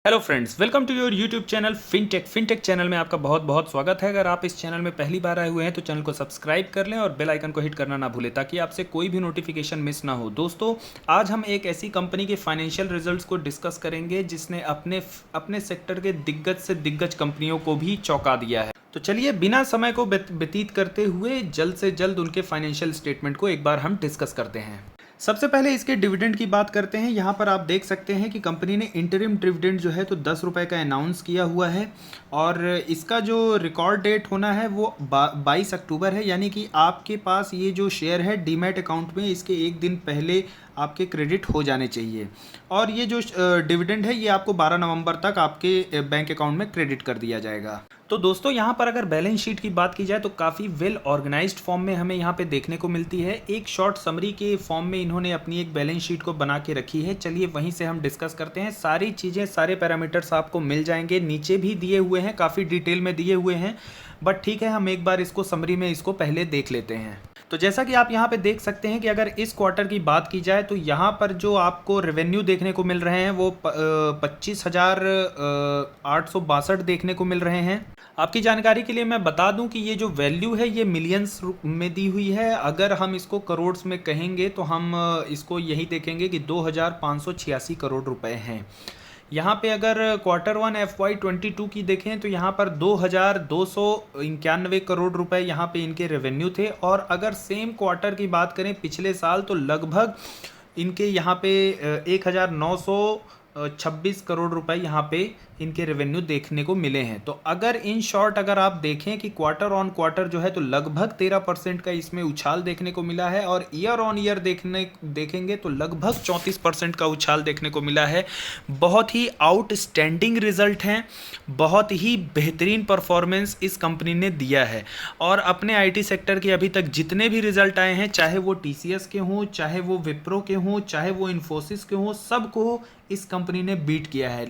Hello friends, welcome to your YouTube channel Fintech channel में आपका बहुत बहुत स्वागत है। अगर आप इस चैनल में पहली बार आए हुए हैं तो चैनल को सब्सक्राइब कर लें और बेल आइकन को हिट करना ना भूलें ताकि आपसे कोई भी नोटिफिकेशन मिस ना हो। दोस्तों, आज हम एक ऐसी कंपनी के फाइनेंशियल रिजल्ट्स को डिस्कस करेंगे जिसने अपने सेक्टर के दिग्गज से दिग्गज कंपनियों को भी चौंका दिया है। तो चलिए बिना समय को व्यतीत करते हुए जल्द से जल्द उनके फाइनेंशियल स्टेटमेंट को एक बार हम डिस्कस करते हैं। सबसे पहले इसके डिविडेंड की बात करते हैं। यहाँ पर आप देख सकते हैं कि कंपनी ने इंटरिम डिविडेंड जो है तो 10 रुपये का अनाउंस किया हुआ है और इसका जो रिकॉर्ड डेट होना है वो 22 अक्टूबर है, यानी कि आपके पास ये जो शेयर है डीमैट अकाउंट में इसके एक दिन पहले आपके क्रेडिट हो जाने चाहिए। और ये जो डिविडेंड है ये आपको 12 नवंबर तक आपके बैंक अकाउंट में क्रेडिट कर दिया जाएगा। तो दोस्तों, यहाँ पर अगर बैलेंस शीट की बात की जाए तो काफ़ी वेल ऑर्गेनाइज्ड फॉर्म में हमें यहाँ पे देखने को मिलती है। एक शॉर्ट समरी के फॉर्म में इन्होंने अपनी एक बैलेंस शीट को बना के रखी है। चलिए वहीं से हम डिस्कस करते हैं। सारी चीज़ें, सारे पैरामीटर्स आपको मिल जाएंगे, नीचे भी दिए हुए हैं, काफ़ी डिटेल में दिए हुए हैं, बट ठीक है, हम एक बार इसको समरी में इसको पहले देख लेते हैं। तो जैसा कि आप यहाँ पे देख सकते हैं कि अगर इस क्वार्टर की बात की जाए तो यहाँ पर जो आपको रेवेन्यू देखने को मिल रहे हैं वो 25,862 देखने को मिल रहे हैं। आपकी जानकारी के लिए मैं बता दूं कि ये जो वैल्यू है ये मिलियंस में दी हुई है। अगर हम इसको करोड़ में कहेंगे तो हम इसको यही देखेंगे कि 2,586 करोड़ रुपए हैं। यहाँ पे अगर Q1 FY22 की देखें तो यहाँ पर 2,291 करोड़ रुपए यहाँ पे इनके रेवेन्यू थे। और अगर सेम क्वार्टर की बात करें पिछले साल तो लगभग इनके यहाँ पे 1,926 करोड़ रुपए यहाँ पे इनके रेवेन्यू देखने को मिले हैं। तो अगर इन शॉर्ट अगर आप देखें कि क्वार्टर ऑन क्वार्टर जो है तो लगभग 13% का इसमें उछाल देखने को मिला है और ईयर ऑन ईयर देखेंगे तो लगभग 34% का उछाल देखने को मिला है। बहुत ही आउटस्टैंडिंग रिजल्ट हैं, बहुत ही बेहतरीन परफॉर्मेंस इस कंपनी ने दिया है। और अपने आईटी सेक्टर के अभी तक जितने भी रिजल्ट आए हैं, चाहे वो टीसीएस के हों, चाहे वो विप्रो के हों, चाहे वो इन्फोसिस के हों, सबको इस कंपनी ने बीट किया है।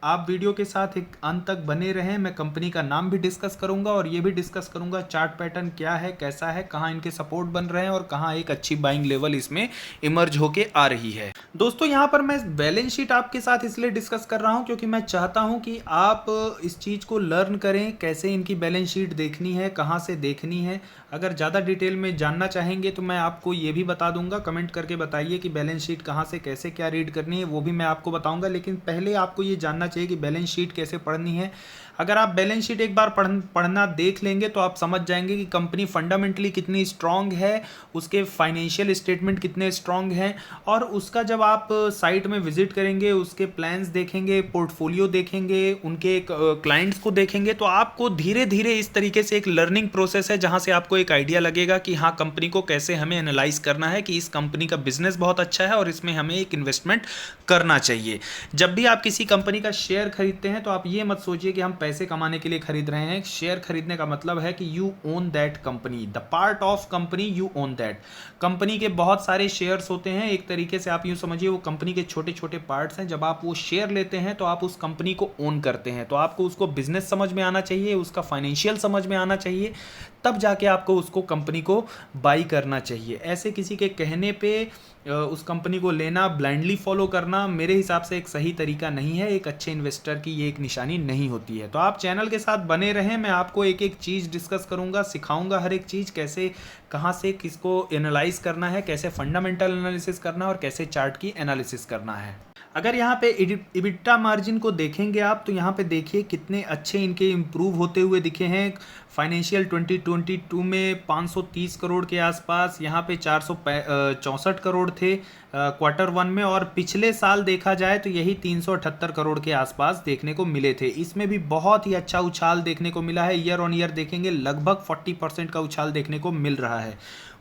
आप वीडियो के साथ एक अंत तक बने रहें। मैं कंपनी का नाम भी डिस्कस करूंगा और ये भी डिस्कस करूंगा चार्ट पैटर्न क्या है, कैसा है, कहाँ इनके सपोर्ट बन रहे हैं और कहाँ एक अच्छी बाइंग लेवल इसमें इमर्ज होके आ रही है। दोस्तों, यहाँ पर मैं बैलेंस शीट आपके साथ इसलिए डिस्कस कर रहा हूँ क्योंकि मैं चाहता हूँ कि आप इस चीज़ को लर्न करें, कैसे इनकी बैलेंस शीट देखनी है, कहाँ से देखनी है। अगर ज़्यादा डिटेल में जानना चाहेंगे तो मैं आपको ये भी बता दूंगा। कमेंट करके बताइए कि बैलेंस शीट कहाँ से कैसे क्या रीड करनी है, वो भी मैं आपको बताऊंगा। लेकिन पहले आपको ये जानना चाहिए कि बैलेंस शीट कैसे पढ़नी है। अगर आप बैलेंस शीट एक बार पढ़ना देख लेंगे तो आप समझ जाएंगे कि कंपनी फंडामेंटली कितनी स्ट्रांग है, उसके फाइनेंशियल स्टेटमेंट कितने स्ट्रांग हैं। और उसका जब आप साइट में विजिट करेंगे, उसके प्लान्स देखेंगे, पोर्टफोलियो देखेंगे, उनके क्लाइंट्स को देखेंगे, तो आपको धीरे धीरे इस तरीके से एक लर्निंग प्रोसेस है जहां से आपको एक आइडिया लगेगा कि हाँ, कंपनी को कैसे हमें एनालाइज करना है कि इस कंपनी का बिजनेस बहुत अच्छा है और इसमें हमें एक इन्वेस्टमेंट करना चाहिए। जब भी आप किसी कंपनी का शेयर खरीदते हैं तो आप ये मत सोचिए कि हम पैसे कमाने के लिए खरीद रहे हैं। शेयर खरीदने का मतलब है कि you own that company, the part of company, you own that. Company के बहुत सारे शेयर्स होते हैं, एक तरीके से आप यूं समझिए वो कंपनी के छोटे छोटे पार्ट्स हैं। जब आप वो शेयर लेते हैं तो आप उस कंपनी को ओन करते हैं। तो आपको उसको बिजनेस समझ में आना चाहिए, उसका फाइनेंशियल समझ में आना चाहिए, तब जाके आपको उसको कंपनी को बाई करना चाहिए। ऐसे किसी के कहने पे उस कंपनी को लेना, ब्लाइंडली फॉलो करना मेरे हिसाब से एक सही तरीका नहीं है। एक अच्छे इन्वेस्टर की ये एक निशानी नहीं होती है। तो आप चैनल के साथ बने रहें, मैं आपको एक एक चीज़ डिस्कस करूंगा, सिखाऊंगा हर एक चीज़, कैसे कहाँ से किसको एनालाइज करना है, कैसे फंडामेंटल एनालिसिस करना है और कैसे चार्ट की एनालिसिस करना है। अगर यहाँ पे इबिटा मार्जिन को देखेंगे आप तो यहाँ पे देखिए कितने अच्छे इनके इम्प्रूव होते हुए दिखे हैं। फाइनेंशियल 2022 में 530 करोड़ के आसपास, यहाँ पे 464 करोड़ थे Q1 में, और पिछले साल देखा जाए तो यही 378 करोड़ के आसपास देखने को मिले थे। इसमें भी बहुत ही अच्छा उछाल देखने को मिला है। ईयर ऑन ईयर देखेंगे लगभग 40% का उछाल देखने को मिल रहा है।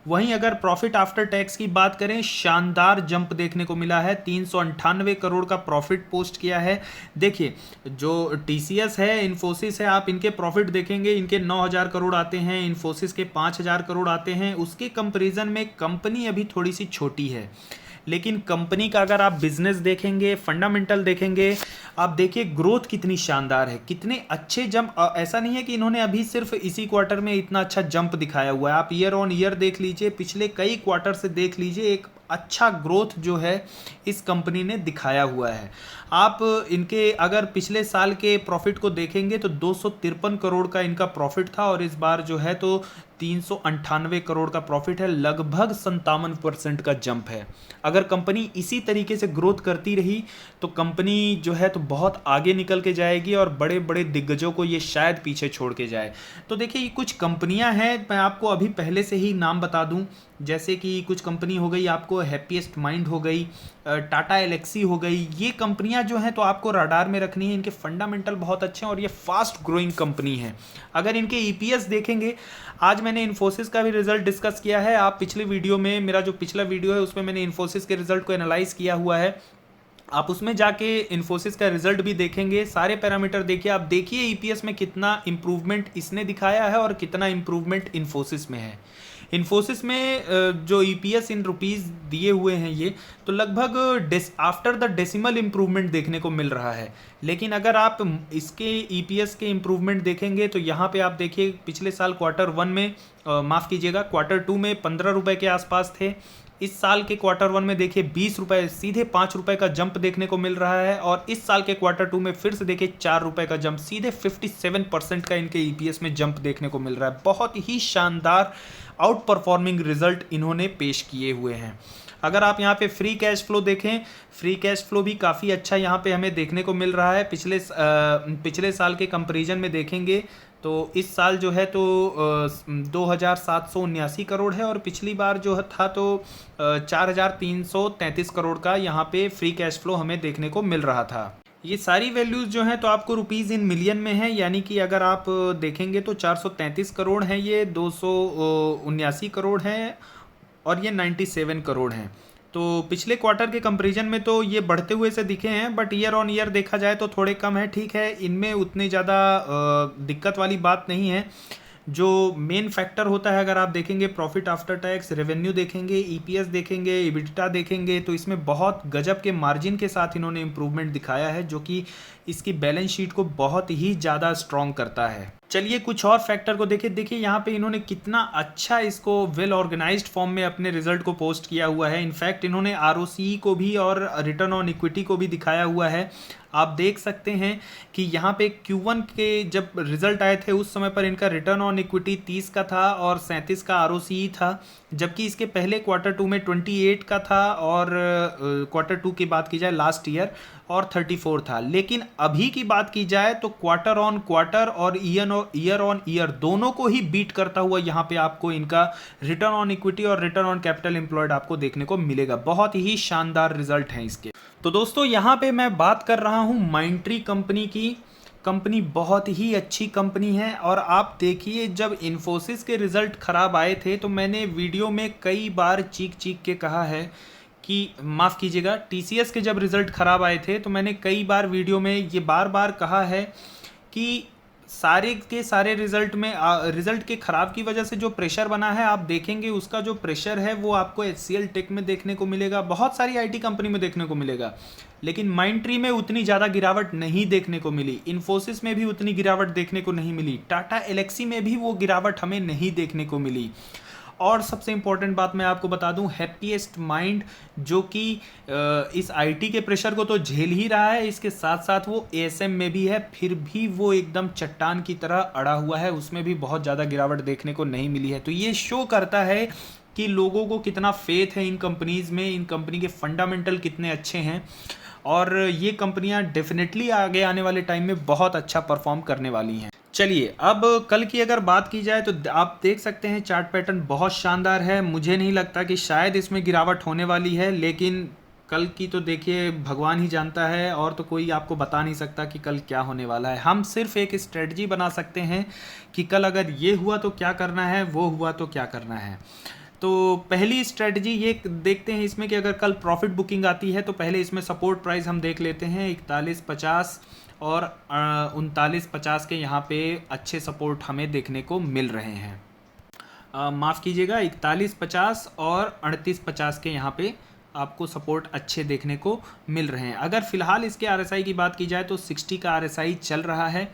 वहीं अगर प्रॉफिट आफ्टर टैक्स की बात करें, शानदार जंप देखने को मिला है। 398 करोड़ का प्रॉफिट पोस्ट किया है। देखिए, जो टीसीएस है, इन्फोसिस है, आप इनके प्रॉफिट देखेंगे, इनके 9,000 करोड़ आते हैं, इन्फोसिस के 5,000 करोड़ आते हैं। उसके कंपैरिजन में कंपनी अभी थोड़ी सी छोटी है, लेकिन कंपनी का अगर आप बिजनेस देखेंगे, फंडामेंटल देखेंगे, आप देखिए ग्रोथ कितनी शानदार है, कितने अच्छे जंप। ऐसा नहीं है कि इन्होंने अभी सिर्फ इसी क्वार्टर में इतना अच्छा जंप दिखाया हुआ है। आप ईयर ऑन ईयर देख लीजिए, पिछले कई क्वार्टर से देख लीजिए, एक अच्छा ग्रोथ जो है इस कंपनी ने दिखाया हुआ है। आप इनके अगर पिछले साल के प्रॉफिट को देखेंगे तो 253 करोड़ का इनका प्रॉफिट था और इस बार जो है तो 398 करोड़ का प्रॉफिट है, लगभग 57% का जंप है। अगर कंपनी इसी तरीके से ग्रोथ करती रही तो कंपनी जो है तो बहुत आगे निकल के जाएगी और बड़े बड़े दिग्गजों को ये शायद पीछे छोड़ के जाए। तो देखिए ये कुछ कंपनियां हैं, मैं आपको अभी पहले से ही नाम बता दूं, जैसे कि कुछ कंपनी हो गई आपको हैप्पीएस्ट माइंड हो गई, टाटा एलेक्सी हो गई। ये कंपनियां जो हैं तो आपको रडार में रखनी है, इनके फंडामेंटल बहुत अच्छे हैं और ये फास्ट ग्रोइंग कंपनी है। अगर इनके ईपीएस देखेंगे, आज मैंने इन्फोसिस का भी रिजल्ट डिस्कस किया है। आप पिछले वीडियो में, मेरा जो पिछला वीडियो है उसमें मैंने इन्फोसिस के रिजल्ट को एनालाइज किया हुआ है, आप उसमें जाके इन्फोसिस का रिजल्ट भी देखेंगे, सारे पैरामीटर देखिए। आप देखिए ईपीएस में कितना इंप्रूवमेंट इसने दिखाया है और कितना इंप्रूवमेंट इन्फोसिस में है। इन्फोसिस में जो ईपीएस इन रुपीज़ दिए हुए हैं ये तो लगभग आफ्टर द डेसिमल इम्प्रूवमेंट देखने को मिल रहा है। लेकिन अगर आप इसके ईपीएस के इम्प्रूवमेंट देखेंगे तो यहाँ पे आप देखिए पिछले साल क्वार्टर 1 में माफ़ कीजिएगा क्वार्टर 2 में 15 रुपये के आसपास थे। इस साल के क्वार्टर 1 में देखिए 20 रुपये, सीधे 5 रुपये का जंप देखने को मिल रहा है। और इस साल के क्वार्टर 2 में फिर से देखिए 4 रुपये का जंप, सीधे 57% का इनके ईपीएस में जंप देखने को मिल रहा है। बहुत ही शानदार आउट परफॉर्मिंग रिजल्ट इन्होंने पेश किए हुए हैं। अगर आप यहाँ पे फ्री कैश फ्लो देखें, फ्री कैश फ्लो भी काफ़ी अच्छा यहाँ पे हमें देखने को मिल रहा है। पिछले साल के कंपैरिजन में देखेंगे तो इस साल जो है तो 2,779 करोड़ है और पिछली बार जो था तो 4,333 करोड़ का यहाँ पे फ्री कैश फ्लो हमें देखने को मिल रहा था। ये सारी वैल्यूज़ जो हैं तो आपको रुपीज़ इन मिलियन में है, यानी कि अगर आप देखेंगे तो 433 करोड़ हैं, ये 279 करोड़ हैं और ये 97 करोड़ हैं। तो पिछले क्वार्टर के कंपैरिजन में तो ये बढ़ते हुए से दिखे हैं, बट ईयर ऑन ईयर देखा जाए तो थोड़े कम है। ठीक है, इनमें उतनी ज़्यादा दिक्कत वाली बात नहीं है। जो मेन फैक्टर होता है, अगर आप देखेंगे प्रॉफिट आफ्टर टैक्स, रेवेन्यू देखेंगे, ईपीएस देखेंगे, इबिटा देखेंगे, तो इसमें बहुत गजब के मार्जिन के साथ इन्होंने इम्प्रूवमेंट दिखाया है, जो कि इसकी बैलेंस शीट को बहुत ही ज़्यादा स्ट्रॉन्ग करता है। चलिए कुछ और फैक्टर को देखिए यहाँ पे इन्होंने कितना अच्छा इसको वेल ऑर्गेनाइज्ड फॉर्म में अपने रिजल्ट को पोस्ट किया हुआ है। इनफैक्ट इन्होंने आरओसी को भी और रिटर्न ऑन इक्विटी को भी दिखाया हुआ है। आप देख सकते हैं कि यहाँ पे Q1 के जब रिजल्ट आए थे उस समय पर इनका रिटर्न ऑन इक्विटी 30 का था और 37 का आरओसी था, जबकि इसके पहले क्वार्टर 2 में 28 का था और क्वार्टर 2 की बात की जाए लास्ट ईयर और 34 था। लेकिन अभी की बात की जाए तो क्वार्टर ऑन क्वार्टर और ईयर ऑन ईयर दोनों को ही बीट करता हुआ यहाँ पे आपको इनका रिटर्न ऑन इक्विटी और रिटर्न ऑन कैपिटल एम्प्लॉयड आपको देखने को मिलेगा। बहुत ही शानदार रिजल्ट हैं इसके। तो दोस्तों यहाँ पे मैं बात कर रहा हूँ माइंडट्री कंपनी की। कंपनी बहुत ही अच्छी कंपनी है और आप देखिए जब इन्फोसिस के रिजल्ट खराब आए थे तो मैंने वीडियो में कई बार चीख के कहा है कि माफ़ कीजिएगा, टीसीएस के जब रिज़ल्ट ख़राब आए थे तो मैंने कई बार वीडियो में ये बार कहा है कि सारे के सारे रिज़ल्ट के ख़राब की वजह से जो प्रेशर बना है, आप देखेंगे उसका जो प्रेशर है वो आपको HCL टेक में देखने को मिलेगा, बहुत सारी आईटी कंपनी में देखने को मिलेगा। लेकिन माइंडट्री में उतनी ज़्यादा गिरावट नहीं देखने को मिली, इन्फोसिस में भी उतनी गिरावट देखने को नहीं मिली, टाटा एलेक्सी में भी वो गिरावट हमें नहीं देखने को मिली। और सबसे इम्पॉर्टेंट बात मैं आपको बता दूं, हैप्पीएस्ट माइंड जो कि इस आईटी के प्रेशर को तो झेल ही रहा है, इसके साथ साथ वो एएसएम में भी है, फिर भी वो एकदम चट्टान की तरह अड़ा हुआ है, उसमें भी बहुत ज़्यादा गिरावट देखने को नहीं मिली है। तो ये शो करता है कि लोगों को कितना फेथ है इन कंपनीज़ में, इन कंपनी के फंडामेंटल कितने अच्छे हैं और ये कंपनियां डेफिनेटली आगे आने वाले टाइम में बहुत अच्छा परफॉर्म करने वाली हैं। चलिए अब कल की अगर बात की जाए तो आप देख सकते हैं चार्ट पैटर्न बहुत शानदार है। मुझे नहीं लगता कि शायद इसमें गिरावट होने वाली है, लेकिन कल की तो देखिए भगवान ही जानता है और तो कोई आपको बता नहीं सकता कि कल क्या होने वाला है। हम सिर्फ एक स्ट्रेटजी बना सकते हैं कि कल अगर ये हुआ तो क्या करना है, वो हुआ तो क्या करना है। तो पहली स्ट्रेटजी ये देखते हैं इसमें कि अगर कल प्रॉफिट बुकिंग आती है तो पहले इसमें सपोर्ट प्राइस हम देख लेते हैं 41.50 और 39.50 के यहाँ पे अच्छे सपोर्ट हमें देखने को मिल रहे हैं। माफ़ कीजिएगा 41.50 और 38.50 के यहाँ पे आपको सपोर्ट अच्छे देखने को मिल रहे हैं। अगर फ़िलहाल इसके RSI की बात की जाए तो 60 का RSI चल रहा है।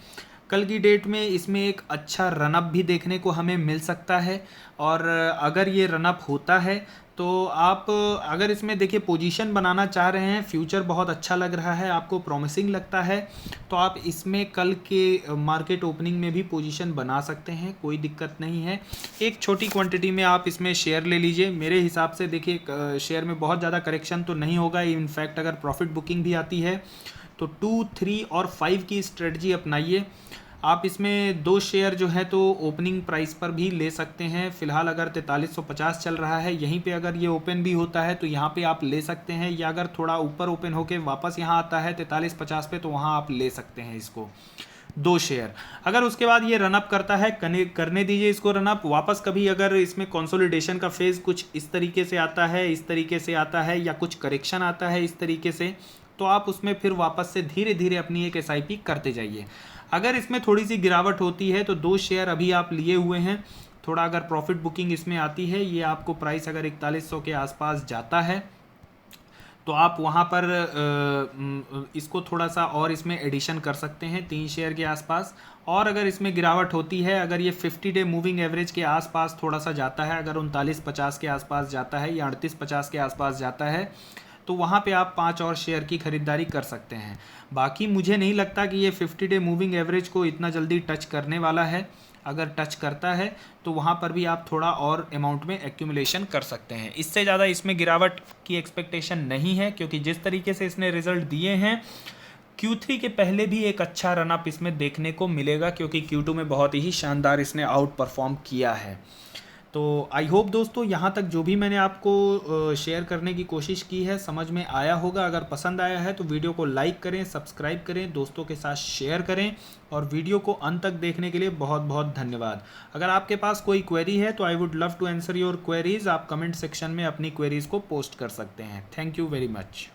कल की डेट में इसमें एक अच्छा रनअप भी देखने को हमें मिल सकता है। और अगर ये रनअप होता है तो आप अगर इसमें देखिए पोजीशन बनाना चाह रहे हैं, फ्यूचर बहुत अच्छा लग रहा है, आपको प्रॉमिसिंग लगता है, तो आप इसमें कल के मार्केट ओपनिंग में भी पोजीशन बना सकते हैं, कोई दिक्कत नहीं है। एक छोटी क्वांटिटी में आप इसमें शेयर ले लीजिए। मेरे हिसाब से देखिए शेयर में बहुत ज़्यादा करेक्शन तो नहीं होगा, इनफैक्ट अगर प्रॉफिट बुकिंग भी आती है तो 2, 3 और 5 की स्ट्रेटजी अपनाइए। आप इसमें 2 शेयर जो है तो ओपनिंग प्राइस पर भी ले सकते हैं। फ़िलहाल अगर 4350 चल रहा है, यहीं पे अगर ये ओपन भी होता है तो यहाँ पे आप ले सकते हैं, या अगर थोड़ा ऊपर ओपन होके वापस यहाँ आता है 4350 पे तो वहाँ आप ले सकते हैं इसको 2 शेयर। अगर उसके बाद ये रनअप करता है, करने दीजिए इसको रनअप। वापस कभी अगर इसमें कंसोलिडेशन का फेज़ कुछ इस तरीके से आता है, इस तरीके से आता है, या कुछ करेक्शन आता है इस तरीके से, तो आप उसमें फिर वापस से धीरे धीरे अपनी एक SIP करते जाइए। अगर इसमें थोड़ी सी गिरावट होती है तो 2 शेयर अभी आप लिए हुए हैं, थोड़ा अगर प्रॉफिट बुकिंग इसमें आती है, ये आपको प्राइस अगर 4100 के आसपास जाता है तो आप वहाँ पर इसको थोड़ा सा और इसमें एडिशन कर सकते हैं 3 शेयर के आसपास। और अगर इसमें गिरावट होती है, अगर ये 50 डे मूविंग एवरेज के आसपास थोड़ा सा जाता है, अगर 3950 के आसपास जाता है या 3850 के आसपास जाता है, तो वहाँ पे आप 5 और शेयर की ख़रीदारी कर सकते हैं। बाकी मुझे नहीं लगता कि ये 50 डे मूविंग एवरेज को इतना जल्दी टच करने वाला है। अगर टच करता है तो वहाँ पर भी आप थोड़ा और अमाउंट में एक्यूमुलेशन कर सकते हैं। इससे ज़्यादा इसमें गिरावट की एक्सपेक्टेशन नहीं है, क्योंकि जिस तरीके से इसने रिज़ल्ट दिए हैं Q3 के पहले भी एक अच्छा रनअप इसमें देखने को मिलेगा, क्योंकि Q2 में बहुत ही शानदार इसने आउट परफॉर्म किया है। तो आई होप दोस्तों यहाँ तक जो भी मैंने आपको शेयर करने की कोशिश की है समझ में आया होगा। अगर पसंद आया है तो वीडियो को लाइक करें, सब्सक्राइब करें, दोस्तों के साथ शेयर करें, और वीडियो को अंत तक देखने के लिए बहुत बहुत धन्यवाद। अगर आपके पास कोई क्वेरी है तो I would love to answer your queries. आप कमेंट सेक्शन में अपनी क्वेरीज को पोस्ट कर सकते हैं। Thank you very much.